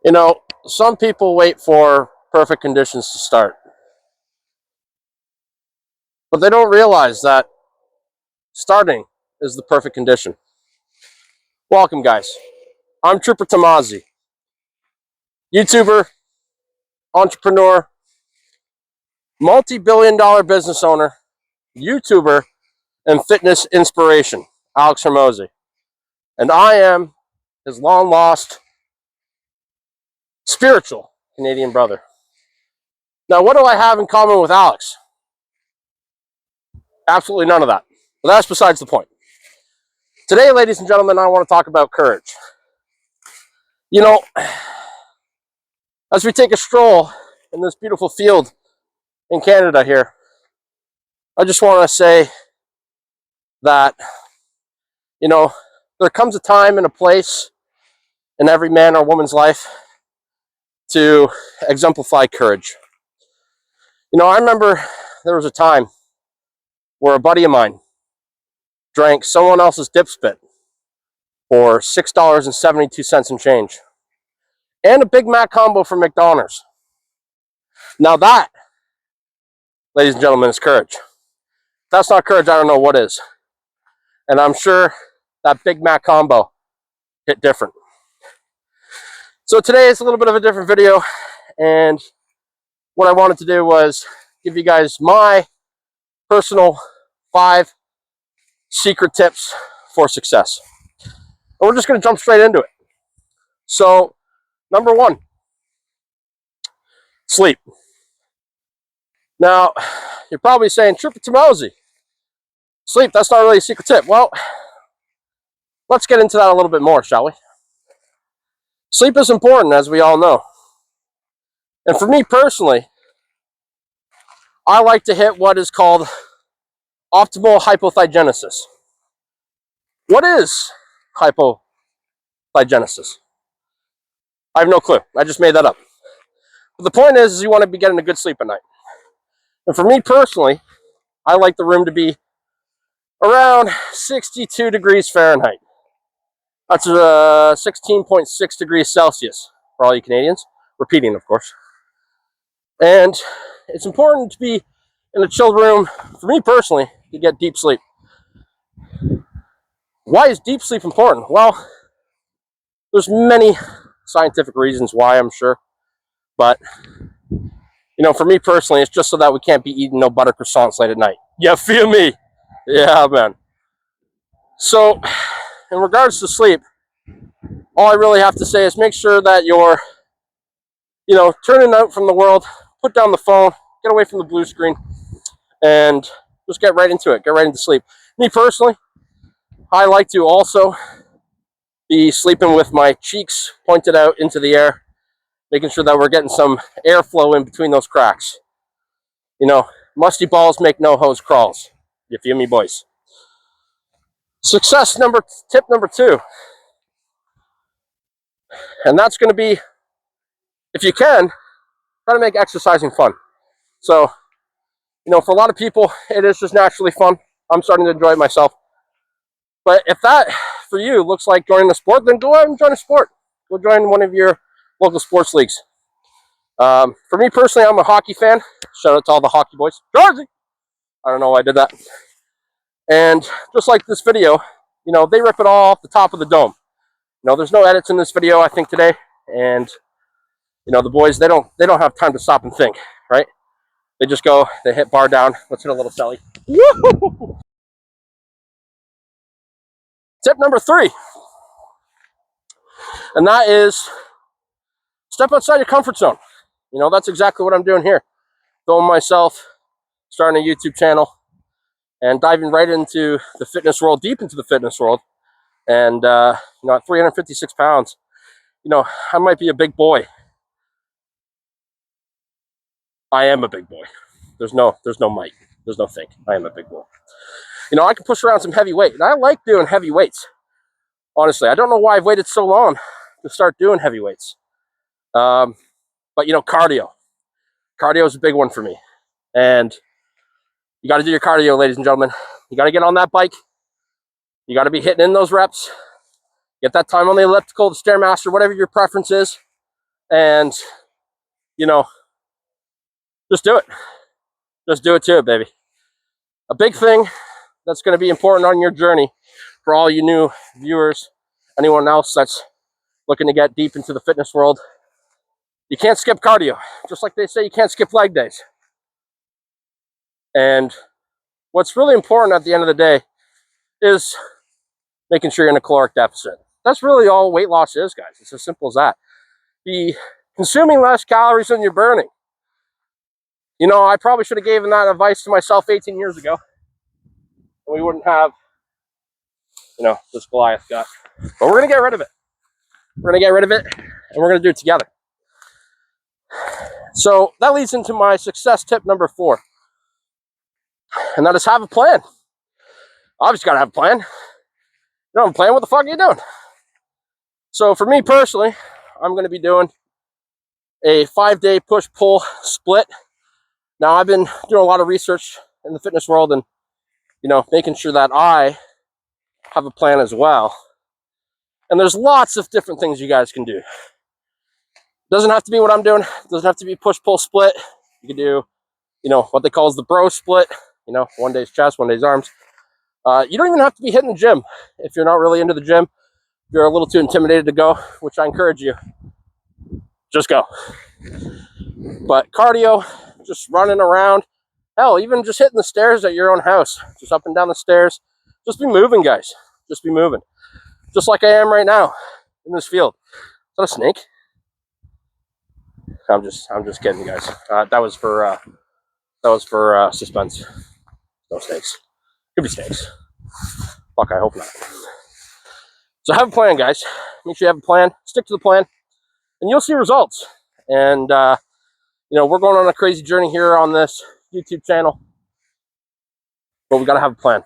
You know, some people wait for perfect conditions to start, but they don't realize that starting is the perfect condition. Welcome, guys. I'm Trupper Tormozi, YouTuber, entrepreneur, multi-billion-dollar business owner, YouTuber, and fitness inspiration, Alex Hormozi. And I am his long-lost spiritual Canadian brother. Now, what do I have in common with Alex? Absolutely none of that. But that's besides the point. Today, ladies and gentlemen, I want to talk about courage. You know, as we take a stroll in this beautiful field in Canada here, I just want to say that, you know, there comes a time and a place in every man or woman's life to exemplify courage. You know, I remember there was a time where a buddy of mine drank someone else's dip spit for $6.72 and change, and a Big Mac combo from McDonald's. Now that, ladies and gentlemen, is courage. If that's not courage, I don't know what is. And I'm sure that Big Mac combo hit different. So today is a little bit of a different video, and what I wanted to do was give you guys my personal 5 secret tips for success. And we're just going to jump straight into it. So, number 1, sleep. Now, you're probably saying, Trupper Tormozi, sleep, that's not really a secret tip. Well, let's get into that a little bit more, shall we? Sleep is important, as we all know. And for me personally, I like to hit what is called optimal hypothygenesis. What is hypothygenesis? I have no clue. I just made that up. But the point is you want to be getting a good sleep at night. And for me personally, I like the room to be around 62 degrees Fahrenheit. That's 16.6 degrees Celsius for all you Canadians. Repeating, of course. And it's important to be in a chilled room, for me personally, to get deep sleep. Why is deep sleep important? Well, there's many scientific reasons why, I'm sure. But, you know, for me personally, it's just so that we can't be eating no butter croissants late at night. You feel me? Yeah, man. So, in regards to sleep, all I really have to say is make sure that you're, you know, turning out from the world, put down the phone, get away from the blue screen, and just get right into it. Get right into sleep. Me personally, I like to also be sleeping with my cheeks pointed out into the air, making sure that we're getting some airflow in between those cracks. You know, musty balls make no hose crawls. You feel me, boys? Tip number 2. And that's going to be, if you can, try to make exercising fun. So, you know, for a lot of people, it is just naturally fun. I'm starting to enjoy it myself. But if that, for you, looks like joining a sport, then go out and join a sport. Go join one of your local sports leagues. For me personally, I'm a hockey fan. Shout out to all the hockey boys. Georgie! I don't know why I did that. And just like this video, you know, they rip it all off the top of the dome. You know, there's no edits in this video, I think, today. And, you know, the boys, they don't have time to stop and think, right? They just go, they hit bar down. Let's hit a little celly. Woo-hoo! Tip number 3. And that is step outside your comfort zone. You know, that's exactly what I'm doing here. Filming myself, starting a YouTube channel, and diving right into the fitness world, deep into the fitness world. And, you know, at 356 pounds, you know, I might be a big boy. I am a big boy. There's no might. There's no think. I am a big boy. You know, I can push around some heavy weight, and I like doing heavy weights. Honestly, I don't know why I've waited so long to start doing heavy weights. But, you know, cardio. Cardio is a big one for me. And you got to do your cardio, ladies and gentlemen. You got to get on that bike. You got to be hitting in those reps. Get that time on the elliptical, the Stairmaster, whatever your preference is. And, you know, just do it. Just do it too, baby. A big thing that's going to be important on your journey for all you new viewers, anyone else that's looking to get deep into the fitness world, you can't skip cardio. Just like they say, you can't skip leg days. And what's really important at the end of the day is making sure you're in a caloric deficit. That's really all weight loss is, guys. It's as simple as that. Be consuming less calories than you're burning. You know, I probably should have given that advice to myself 18 years ago. And we wouldn't have, you know, this Goliath gut. But we're going to get rid of it. We're going to get rid of it, and we're going to do it together. So that leads into my success tip number 4. And that is have a plan. Obviously, got to have a plan. You don't have a plan, what the fuck are you doing? So for me personally, I'm going to be doing a 5-day push-pull split. Now, I've been doing a lot of research in the fitness world and, you know, making sure that I have a plan as well. And there's lots of different things you guys can do. Doesn't have to be what I'm doing. Doesn't have to be push-pull split. You can do, you know, what they call is the bro split. You know, 1 day's chest, 1 day's arms. You don't even have to be hitting the gym if you're not really into the gym. If you're a little too intimidated to go, which I encourage you, just go. But cardio, just running around, hell, even just hitting the stairs at your own house, just up and down the stairs. Just be moving, guys. Just be moving. Just like I am right now in this field. Is that a snake? I'm just kidding, guys. That was for suspense. No snakes. Could be snakes. Fuck, I hope not. So have a plan, guys. Make sure you have a plan. Stick to the plan, and you'll see results. And you know, we're going on a crazy journey here on this YouTube channel, but we got to have a plan.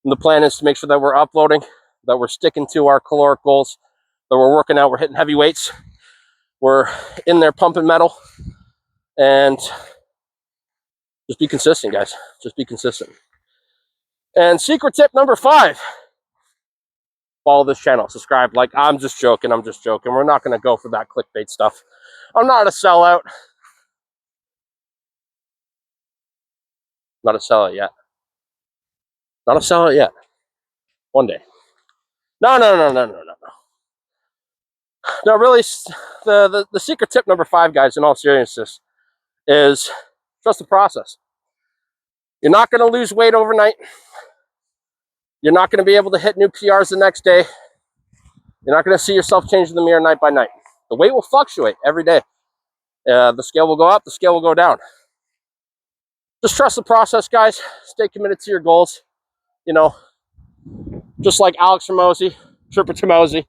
And the plan is to make sure that we're uploading, that we're sticking to our caloric goals, that we're working out, we're hitting heavy weights, we're in there pumping metal, and just be consistent, guys. Just be consistent. And secret tip number 5, follow this channel, subscribe. Like, I'm just joking. We're not going to go for that clickbait stuff. I'm not a sellout. Not a sellout yet. Not a sellout yet. One day. No. No, really, the secret tip number 5, guys, in all seriousness, is trust the process. You're not going to lose weight overnight. You're not going to be able to hit new PRs the next day. You're not going to see yourself change in the mirror night by night. The weight will fluctuate every day. The scale will go up, the scale will go down. Just trust the process, guys. Stay committed to your goals. You know, just like Alex Hormozi, Trupper Tormozi.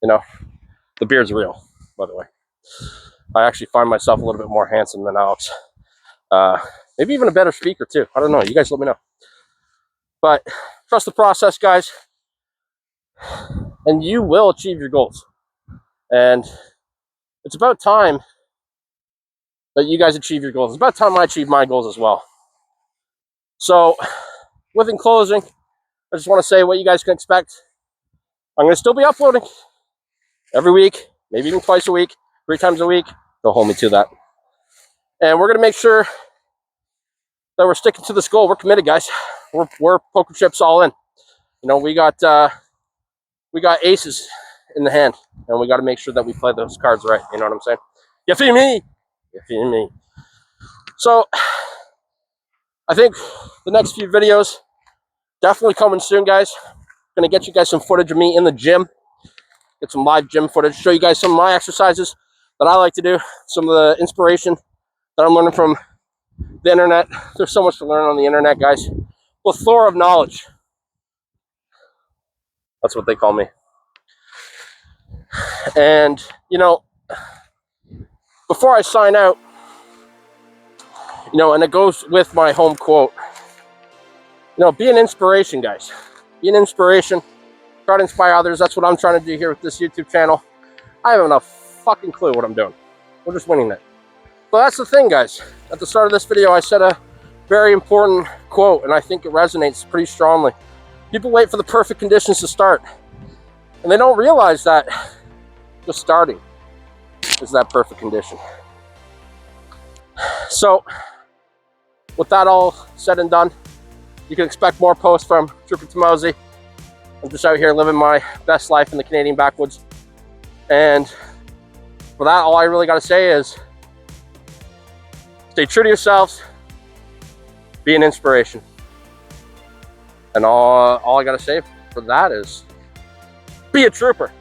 You know, the beard's real, by the way. I actually find myself a little bit more handsome than Alex. Maybe even a better speaker, too. I don't know. You guys let me know. But trust the process, guys. And you will achieve your goals. And it's about time that you guys achieve your goals. It's about time I achieve my goals as well. So, in closing, I just want to say what you guys can expect. I'm going to still be uploading every week, maybe even twice a week, 3 times a week. Don't hold me to that. And we're going to make sure that we're sticking to this goal. We're committed, guys. We're poker chips all in. You know, we got aces in the hand, and we got to make sure that we play those cards right. You know what I'm saying? You feel me? You feel me? So, I think the next few videos definitely coming soon, guys. Gonna get you guys some footage of me in the gym. Get some live gym footage. Show you guys some of my exercises that I like to do. Some of the inspiration that I'm learning from the internet. There's so much to learn on the internet, guys. Plethora of knowledge. That's what they call me. And, you know, before I sign out, you know, and it goes with my home quote, you know, be an inspiration, guys. Be an inspiration. Try to inspire others. That's what I'm trying to do here with this YouTube channel. I haven't a fucking clue what I'm doing. We're just winning it. But that's the thing, guys. At the start of this video, I said a very important quote, and I think it resonates pretty strongly. People wait for the perfect conditions to start. And they don't realize that just starting is that perfect condition. So with that all said and done, you can expect more posts from Trupper Tormozi. I'm just out here living my best life in the Canadian backwoods. And for that, all I really got to say is stay true to yourselves, be an inspiration. And all I got to say for that is be a trooper.